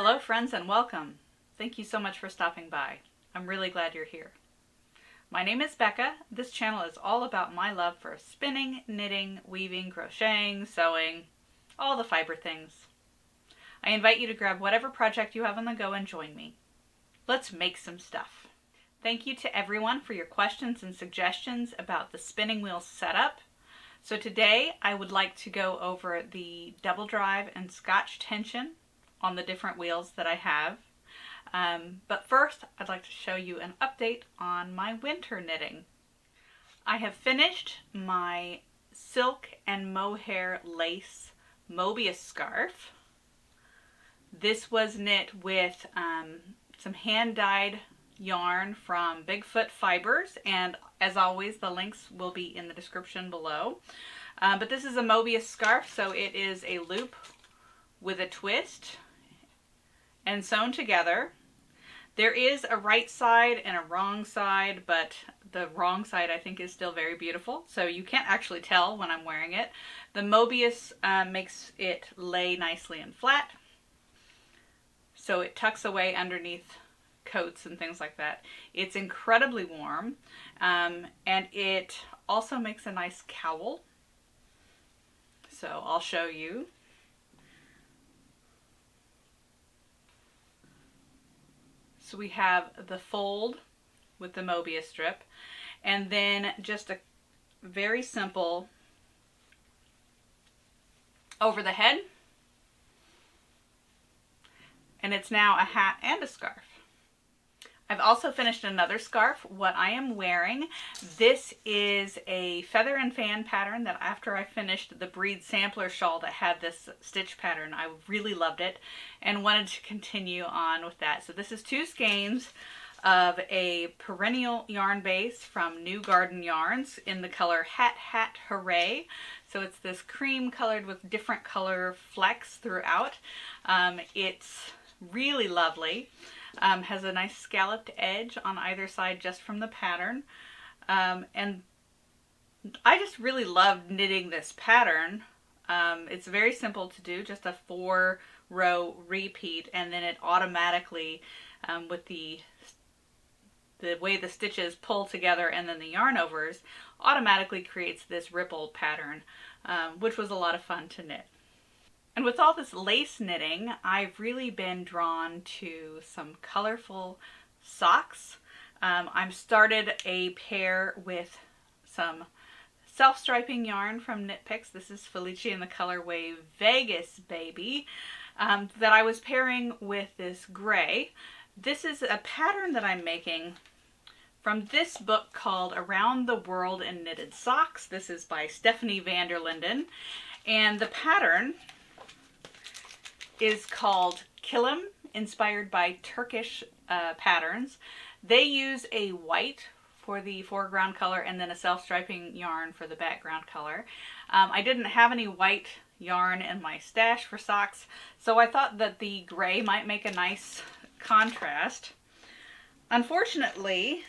Hello friends and welcome. Thank you so much for stopping by. I'm really glad you're here. My name is Becca. This channel is all about my love for spinning, knitting, weaving, crocheting, sewing, all the fiber things. I invite you to grab whatever project you have on the go and join me. Let's make some stuff. Thank you to everyone for your questions and suggestions about the spinning wheel setup. So today I would like to go over the double drive and Scotch tension on the different wheels that I have. But first I'd like to show you an update on my winter knitting. I have finished my silk and mohair lace Mobius scarf. This was knit with some hand-dyed yarn from Bigfoot Fibers, and as always the links will be in the description below. But this is a Mobius scarf, so it is a loop with a twist and sewn together. There is a right side and a wrong side, but the wrong side I think is still very beautiful, so you can't actually tell when I'm wearing it. The Mobius makes it lay nicely and flat, so it tucks away underneath coats and things like that. It's incredibly warm, and it also makes a nice cowl. So I'll show you. So we have the fold with the Mobius strip, and then just a very simple over the head, and it's now a hat and a scarf. I've also finished another scarf. What I am wearing, this is a feather and fan pattern that after I finished the Breed sampler shawl that had this stitch pattern, I really loved it and wanted to continue on with that. So this is 2 skeins of a perennial yarn base from New Garden Yarns in the color Hat Hat Hooray. So it's this cream colored with different color flecks throughout. It's really lovely. Has a nice scalloped edge on either side just from the pattern. And I just really loved knitting this pattern. It's very simple to do, just a 4-row repeat, and then it automatically, with the way the stitches pull together and then the yarn overs, automatically creates this ripple pattern, which was a lot of fun to knit. And with all this lace knitting, I've really been drawn to some colorful socks. I've started a pair with some self-striping yarn from Knit Picks. This is Felici in the colorway Vegas Baby, that I was pairing with this gray. This is a pattern that I'm making from this book called Around the World in Knitted Socks. This is by Stephanie van der Linden, and the pattern is called Kilim, inspired by Turkish patterns. They use a white for the foreground color and then a self-striping yarn for the background color. I didn't have any white yarn in my stash for socks, so I thought that the gray might make a nice contrast. Unfortunately,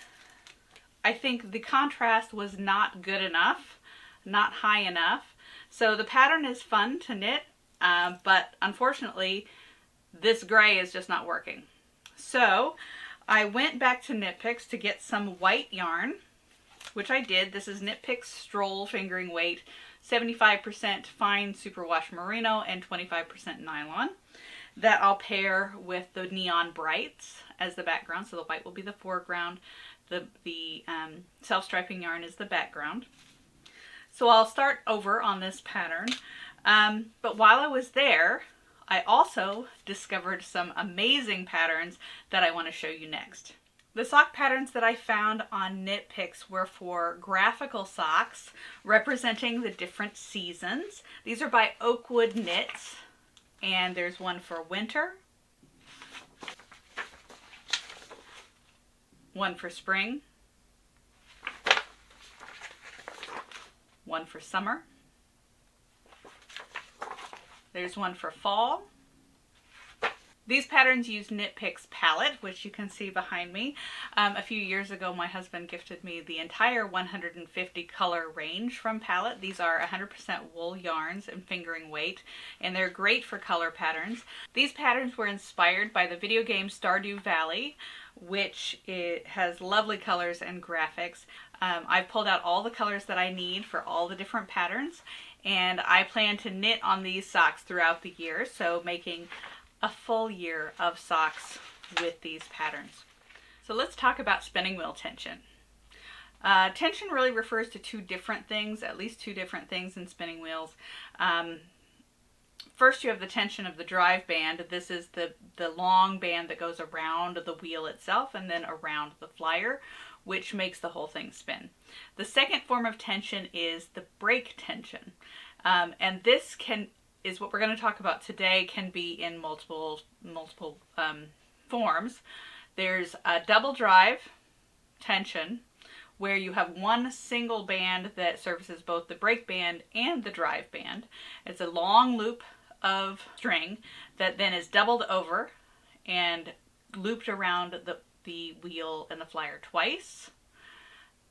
I think the contrast was not good enough, not high enough. So the pattern is fun to knit, but unfortunately this gray is just not working. So I went back to Knit Picks to get some white yarn, which I did. This is Knit Picks Stroll fingering weight, 75% fine superwash merino and 25% nylon, that I'll pair with the Neon Brights as the background. So the white will be the foreground, the self-striping yarn is the background. So I'll start over on this pattern. But while I was there, I also discovered some amazing patterns that I want to show you next. The sock patterns that I found on Knit Picks were for graphical socks representing the different seasons. These are by Oakwood Knits, and there's one for winter, one for spring, one for summer, there's one for fall, These patterns use Knit Picks palette, which you can see behind me. A few years ago, my husband gifted me the entire 150 color range from palette. These are 100% wool yarns and fingering weight, and they're great for color patterns. These patterns were inspired by the video game Stardew Valley, which it has lovely colors and graphics. I've pulled out all the colors that I need for all the different patterns, and I plan to knit on these socks throughout the year, so making a full year of socks with these patterns. So let's talk about spinning wheel tension. Tension really refers to two different things, at least two different things in spinning wheels. First, you have the tension of the drive band. This is the long band that goes around the wheel itself and then around the flyer, which makes the whole thing spin. The second form of tension is the brake tension. And this is what we're going to talk about today, can be in multiple forms. There's a double drive tension, where you have one single band that services both the brake band and the drive band. It's a long loop of string that then is doubled over and looped around the wheel and the flyer twice,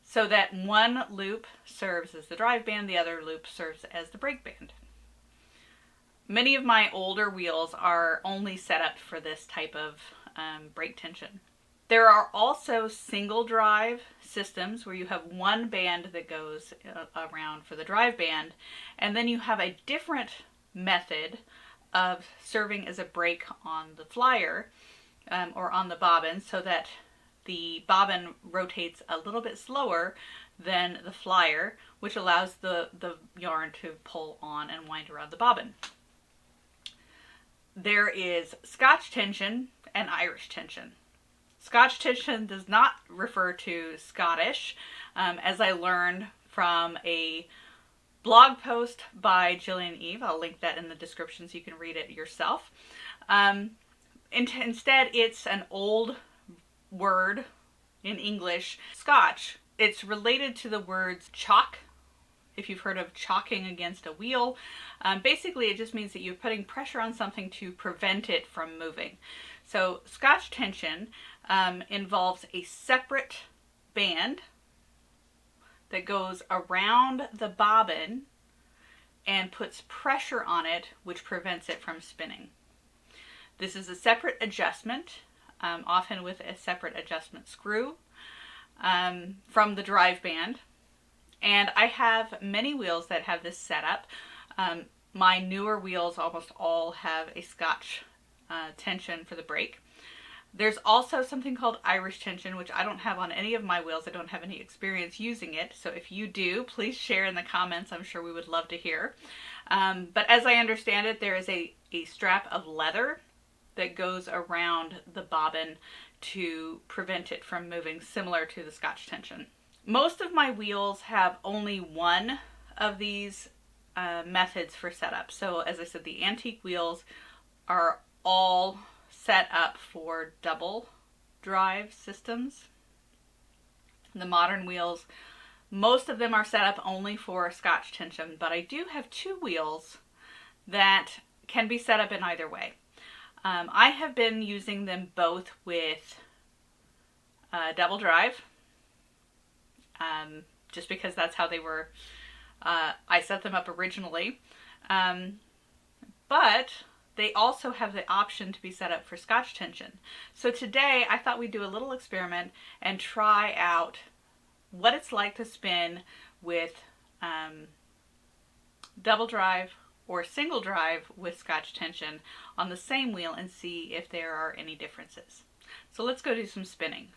so that one loop serves as the drive band, the other loop serves as the brake band. Many of my older wheels are only set up for this type of brake tension. There are also single drive systems where you have one band that goes around for the drive band, and then you have a different method of serving as a brake on the flyer or on the bobbin, so that the bobbin rotates a little bit slower than the flyer, which allows the yarn to pull on and wind around the bobbin. There is Scotch tension and Irish tension. Scotch tension does not refer to Scottish, as I learned from a blog post by Jillian Eve. I'll link that in the description so you can read it yourself. Instead, it's an old word in English, Scotch. It's related to the words chalk, if you've heard of chalking against a wheel. Basically, it just means that you're putting pressure on something to prevent it from moving. So Scotch tension involves a separate band that goes around the bobbin and puts pressure on it, which prevents it from spinning. This is a separate adjustment, often with a separate adjustment screw from the drive band. And I have many wheels that have this setup. My newer wheels almost all have a Scotch tension for the brake. There's also something called Irish tension, which I don't have on any of my wheels. I don't have any experience using it. So if you do, please share in the comments. I'm sure we would love to hear. But as I understand it, there is a strap of leather that goes around the bobbin to prevent it from moving, similar to the Scotch tension. Most of my wheels have only one of these methods for setup. So as I said, the antique wheels are all set up for double drive systems. The modern wheels, most of them are set up only for Scotch tension, but I do have two wheels that can be set up in either way. I have been using them both with double drive, just because that's how they were, I set them up originally. But they also have the option to be set up for Scotch tension. So today I thought we'd do a little experiment and try out what it's like to spin with double drive or single drive with Scotch tension on the same wheel and see if there are any differences. So let's go do some spinning.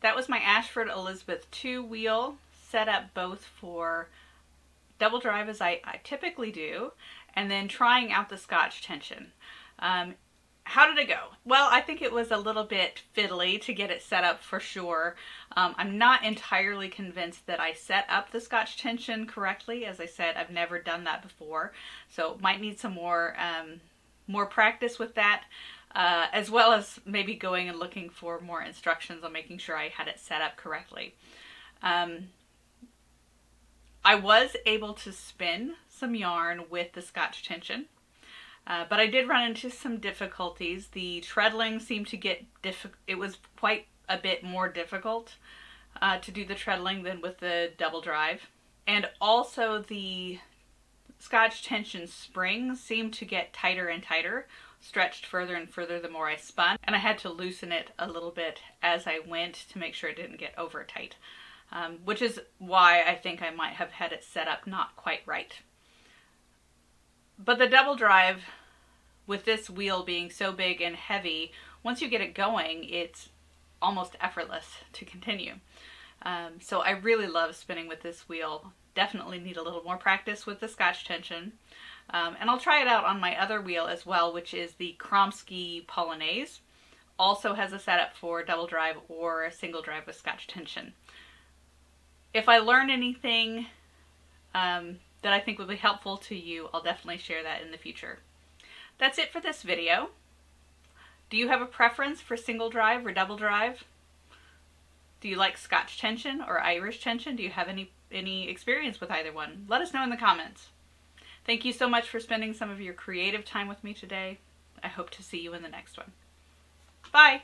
That was my Ashford Elizabeth II wheel, set up both for double drive as I typically do, and then trying out the Scotch tension. How did it go? Well, I think it was a little bit fiddly to get it set up for sure. I'm not entirely convinced that I set up the Scotch tension correctly. As I said, I've never done that before, so might need some more practice with that, as well as maybe going and looking for more instructions on making sure I had it set up correctly. I was able to spin some yarn with the Scotch tension. But I did run into some difficulties. The treadling seemed to get it was quite a bit more difficult to do the treadling than with the double drive. And also the Scotch tension spring seemed to get tighter and tighter, stretched further and further the more I spun. And I had to loosen it a little bit as I went to make sure it didn't get over tight, which is why I think I might have had it set up not quite right. But the double drive, with this wheel being so big and heavy, once you get it going, it's almost effortless to continue. So I really love spinning with this wheel. Definitely need a little more practice with the Scotch tension. And I'll try it out on my other wheel as well, which is the Kromsky Polonaise. Also has a setup for double drive or a single drive with Scotch tension. If I learn anything that I think would be helpful to you, I'll definitely share that in the future. That's it for this video. Do you have a preference for single drive or double drive? Do you like Scotch tension or Irish tension? Do you have any experience with either one? Let us know in the comments. Thank you so much for spending some of your creative time with me today. I hope to see you in the next one. Bye!